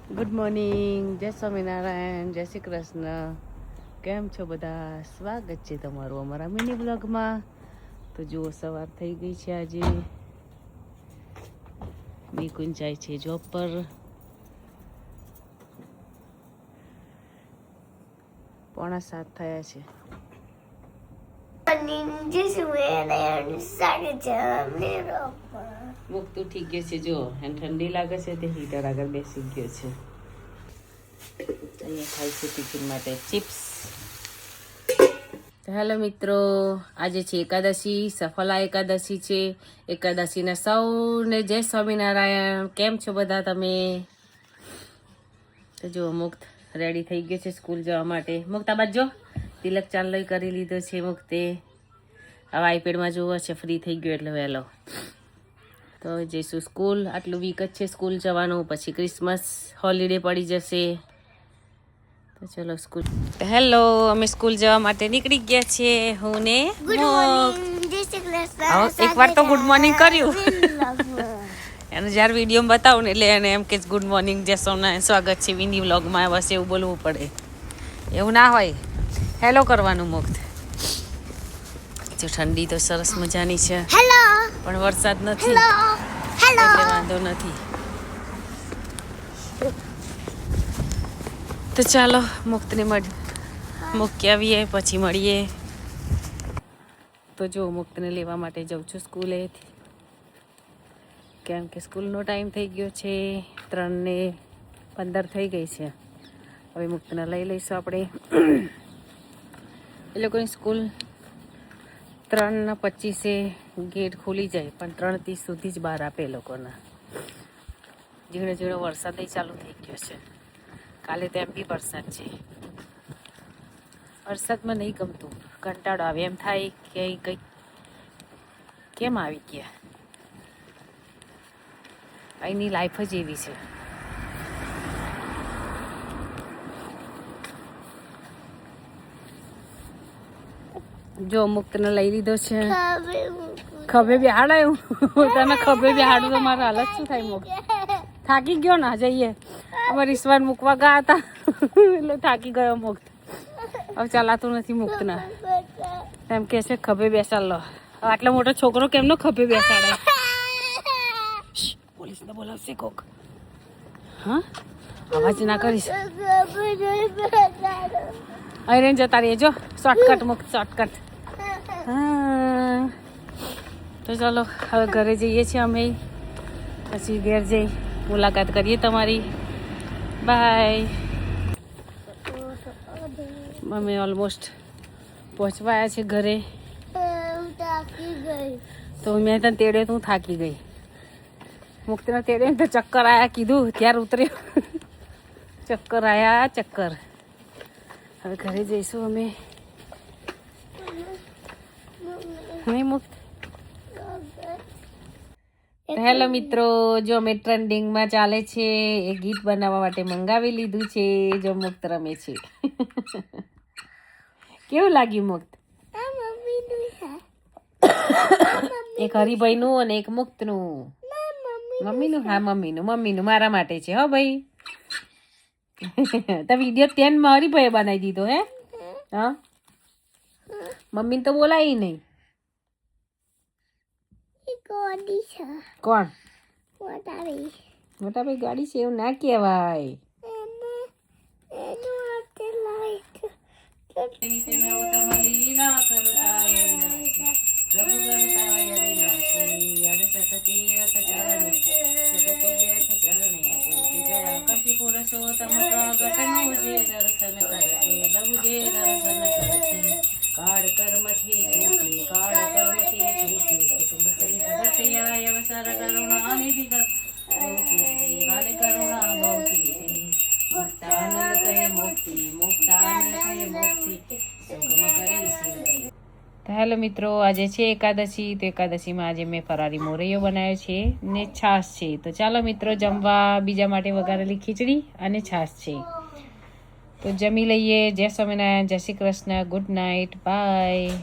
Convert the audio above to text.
Good morning, જય સ્વામિનારાયણ, જય શ્રી કૃષ્ણ. કેમ છો બધા? સ્વાગત છે તમારું અમારા મિની બ્લોગમાં. તો જુઓ સવાર થઈ ગઈ છે. આજે નિકુંજ જાય છે જોબ પર. પોણા 7 થયા છે. મુખ તો ઠીક ગયો છે. જો એને ઠંડી લાગે છે તે હીટર આગળ બેસી ગયો છે. અહીંયા ખાય છે ટિફિન માટે ચિપ્સ. હેલો મિત્રો, આજે છે એકાદશી, સફલા એકાદશી છે. એકાદશીના સૌને જય સ્વામિનારાયણ. કેમ છો બધા તમે? તો જો મુક્ત રેડી થઈ ગયો છે સ્કૂલ જવા માટે. મુક્ત આ બાજુ જો, તિલક ચાલલો કરી લીધો છે મુક્તે. હવે આઈપેડમાં જોવો છે, ફ્રી થઈ ગયો એટલે વહેલો. તો જઈશું સ્કૂલ. આટલું વીક જ છે સ્કૂલ જવાનું, પછી ક્રિસમસ હોલિડે પડી જશે. તો ચલો સ્કૂલ. હેલો, અમે સ્કૂલ જવા માટે નીકળી ગયા છીએ. હું ને એક વાર તો ગુડ મોર્નિંગ કર્યું. એને જ્યારે વિડીયો બતાવું ને એટલે એને એમ કે ગુડ મોર્નિંગ, જય સ્વામિનારાયણ, સ્વાગત છે વિની વ્લોગમાં. બસ એવું બોલવું પડે, એવું ના હોય. હેલો કરવાનું મુક્ત. જો ઠંડી તો સરસ મજાની છે, પણ વરસાદ નથી એટલે વાંધો નથી. તો ચાલો મુક્તને મૂકી આવીએ, પછી મળીએ. તો જો મુક્તને લેવા માટે જાઉં છું સ્કૂલે, કેમ કે સ્કૂલનો ટાઈમ થઈ ગયો છે. 3:15 થઈ ગઈ છે. હવે મુક્તને લઈ લઈશું આપણે. એ લોકોની સ્કૂલ 3:25 ગેટ ખુલી જાય, પણ 3:30 સુધી જ બહાર આપે એ લોકોના. ઝીણો ઝીણો વરસાદ ચાલુ થઈ ગયો છે. કાલે તેમ બી વરસાદ છે. વરસાદમાં નહીં ગમતું, કંટાળો આવે. એમ થાય કે કંઈક કેમ આવી ગયા. અહીંની લાઈફ જ એવી છે. જો મુક્તને લઈ લીધો છે. ખભે બેહાડાયું. તને ખભે બેહાડું તો મારે હાલત શું થાય? મુક્ત થાકી ગયો ના. જઈએ, અમારે ઈશ્વર મૂકવા ગયા હતા એટલે થાકી ગયો મુક્ત. હવે ચાલાતું નથી મુક્તના. એમ કે છે ખભે બેસાડ લો. આટલો મોટો છોકરો કેમનો ખભે બેસાડે? પોલીસને બોલાવશે કોક. હા, અવાજ ના કરીશ. અહીં જતા રહીએ. જો શોર્ટકટ મુક્ત, શોર્ટકટ. હા, તો ચાલો હવે ઘરે જઈએ છીએ અમે. પછી ઘેર જઈ મુલાકાત કરીએ તમારી. બાય. અમે ઓલમોસ્ટ પહોંચવાયા છે ઘરે. તો મેં તને તેડ્યો, તું થાકી ગઈ. મુક્તિને તેડ્યો ને તો ચક્કર આવ્યા કીધું, ત્યારે ઉતર્યો. ચક્કર આવ્યા, ચક્કર. હવે ઘરે જઈશું અમે. નહીં મુક્ત. હેલો મિત્રો, જો અમે ટ્રેન્ડિંગમાં ચાલે છે એ ગીત બનાવવા માટે મંગાવી લીધું છે. જો મુક્ત રમે છે. કેવું લાગ્યું મુક્ત? એક હરિભાઈનું અને એક મુક્તનું. મમ્મીનું? હા મમ્મીનું મારા માટે છે. હો ભાઈ, તો વિડીયો ત્યાં હરિભાઈએ બનાવી દીધો હે? હા, મમ્મીને તો બોલાય નહીં. કોણ? મોટા ભાઈ ગાડી છે એવું ના કહેવાય. હેલો મિત્રો, આજે છે એકાદશી. તો એકાદશીમાં આજે મેં ફરારી મોરૈયો બનાવ્યો છે ને છાશ છે. તો ચાલો મિત્રો જમવા. બીજા માટે વઘારેલી ખીચડી અને છાશ છે. તો જમી લઈએ. જય સ્વામિનારાયણ, જય Shri Krishna, good night, by.